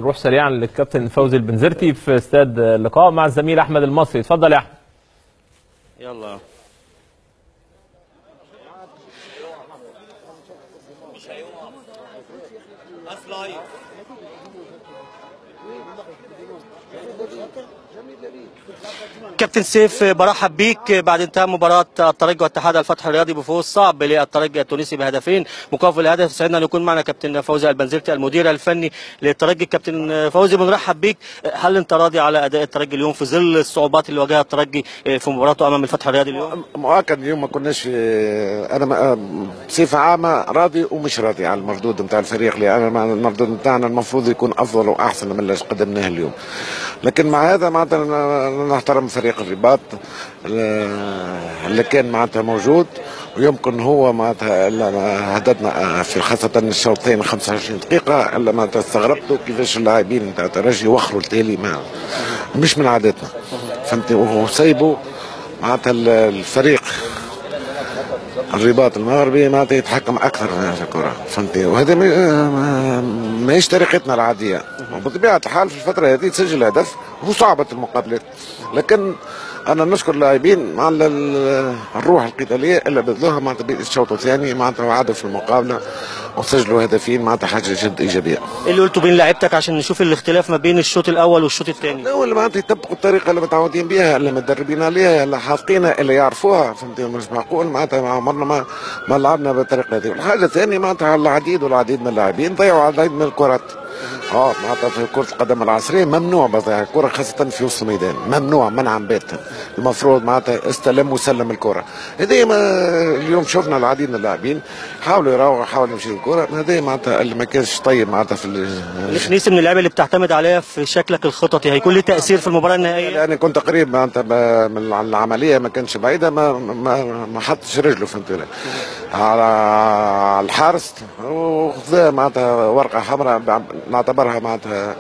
نروح سريعا للكابتن فوزي البنزرتي في استاد اللقاء مع الزميل احمد المصري. اتفضل يا احمد. يلا كابتن سيف، برحب بيك بعد انتهاء مباراة الترجي واتحاد الفتح الرياضي بفوز صعب للترجي التونسي بهدفين مقابل هدف. سعدنا ان يكون معنا كابتن فوزي البنزرتي المدير الفني للترجي. كابتن فوزي، بنرحب بيك. هل انت راضي على اداء الترجي اليوم في ظل الصعوبات اللي واجهها الترجي في مباراته امام الفتح الرياضي اليوم؟ مؤكد اليوم ما كناش انا بصفه عامه راضي ومش راضي على المردود نتاع الفريق، لان المردود نتاعنا المفروض يكون افضل واحسن من اللي قدمناه اليوم. لكن مع هذا معناتها نحترم فريق الرباط اللي كان معناتها موجود، ويمكن هو معناتها هددنا في خاصه الشوط الثاني 25 دقيقه الا معناتها استغربتوا كيفاش اللاعبين نتاع الترجي وخروا التالي مش من عادتنا، فهمتني، وسيبوا معناتها الفريق الرباط المغربي معناتها يتحكم اكثر في الكره، فهمتني، وهذا ماهيش طريقتنا العاديه. وبطبيعه الحال في الفتره هذه تسجل هدف وصعبه المقابلات، لكن انا نشكر اللاعبين مع الروح القتاليه اللي بذلوها معناتها بالشوط الثاني، معناتها وعادوا في المقابله وسجلوا هدفين، معناتها حاجه جد ايجابيه. ايه اللي قلته بين لعيبتك عشان نشوف الاختلاف ما بين الشوط الاول والشوط الثاني؟ الاول معناتها يطبقوا الطريقه اللي متعودين بها، اللي متدربين عليها، اللي حافظينها، اللي يعرفوها، فهمتني، مش معقول معناتها عمرنا ما لعبنا بالطريقه هذه. والحاجه الثانيه معناتها العديد والعديد من اللاعبين ضيعوا العديد من الكرات. معناتها في كرة القدم العصرية ممنوع بضياع الكرة خاصة في وسط الميدان، ممنوع منعا باتا. المفروض معناتها استلم وسلم الكرة. هذه اليوم شفنا العديد من اللاعبين حاولوا يراوغوا، حاولوا يمشي الكرة، هذه معناتها اللي ما كانش طيب معناتها في الخنيسي من اللعيبة اللي بتعتمد عليها في شكلك الخططي هيكون له تأثير في المباراة النهائية؟ لأن كنت قريب معناتها من العملية، ما كانش بعيدة، ما حطش رجله، فهمت على الحارس، وخذا معناتها ورقة حمراء نعتبرها معناتها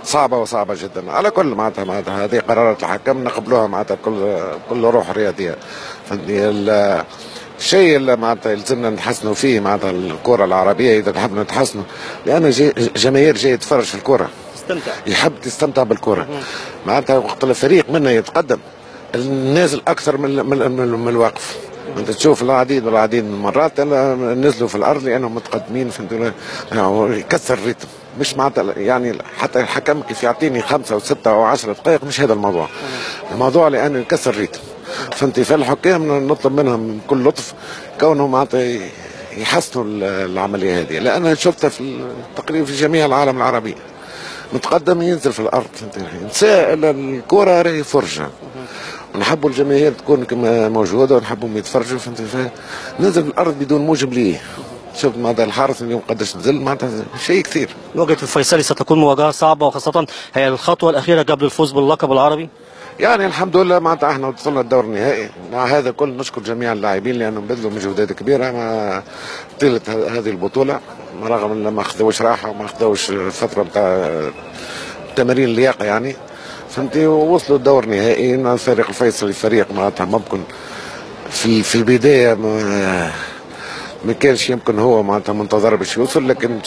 صعبة جدا. على كل معناتها هذه قرارات الحكم نقبلوها معناتها بكل روح رياضية، فهمتني. الشيء اللي معناتها يلزمنا نحسنوا فيه معناتها الكرة العربية إذا نحب نتحسنوا، لأن جماهير جاي يتفرج في الكرة، يحب تستمتع بالكرة، معناتها وقت الفريق منا يتقدم النازل أكثر من الواقف. انت تشوف العديد من المرات نزلوا في الارض لانهم متقدمين، فهمت، يكسر الريتم، مش معناتها يعني حتى الحكم كيف يعطيني 5 و6 و 10 دقائق، مش هذا الموضوع. الموضوع لانه يكسر الريتم، فهمتي. فالحكام نطلب منهم بكل لطف كونهم معناتها يحسنوا العمليه هذه، لان شفتها تقريبا في جميع العالم العربي متقدم ينزل في الارض، فهمتي، ينسى الكره راهي فرجه، ونحبوا الجماهير تكون كما موجوده ونحبهم يتفرجوا، فهمت، ننزل في الارض بدون موجب ليه. شفت معناتها الحارس اليوم قداش نزل، معناتها شيء كثير. مواجهه الفيصلي ستكون مواجهه صعبه، وخاصه هي الخطوه الاخيره قبل الفوز باللقب العربي. يعني الحمد لله معناتها احنا وصلنا الدور النهائي، مع هذا الكل نشكر جميع اللاعبين لانهم بذلوا مجهودات كبيره مع طيله هذه البطوله، رغم ان ما خذوش راحه وما خذوش فتره نتاع تمارين اللياقه يعني، فهمتي، ووصلوا الدور النهائي. الفريق الفيصلي فريق معناتها ممكن في البدايه ما كانش يمكن هو معناتها منتظر باش يوصل، لكن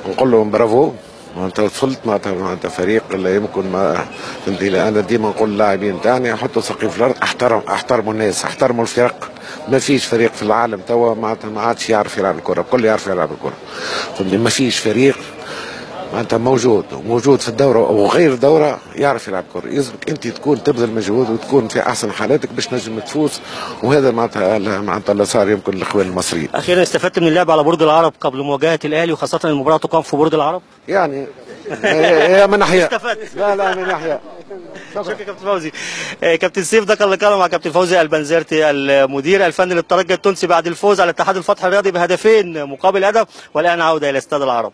نقول لهم برافو، معناتها وصلت معناتها فريق اللي يمكن ما، فهمتي. انا ديما نقول للاعبين تاعنا حطوا ثقيل في الارض، احترموا الناس، احترموا الفرق. ما فيش فريق في العالم توا معناتها ما عادش يعرف يلعب الكره، الكل يعرف يلعب الكره، فهمتي. ما فيش فريق معناتها موجود في الدوره وغير الدوره يعرف يلعب كره. يلزمك انت تكون تبذل مجهود وتكون في احسن حالاتك باش نجم تفوز، وهذا معناتها اللي صار يمكن الاخوان المصريين. اخيرا، استفدت من اللعب على برج العرب قبل مواجهه الاهلي، وخاصه المباراه تقام في برج العرب؟ يعني هي من ناحيه استفدت. لا من ناحيه. شكرا كابتن فوزي. كابتن سيف، ده كان لقاءنا مع كابتن فوزي البنزرتي المدير الفني للترجي التونسي بعد الفوز على اتحاد الفتح الرياضي بهدفين مقابل هدف. والان عوده الى استاد العرب.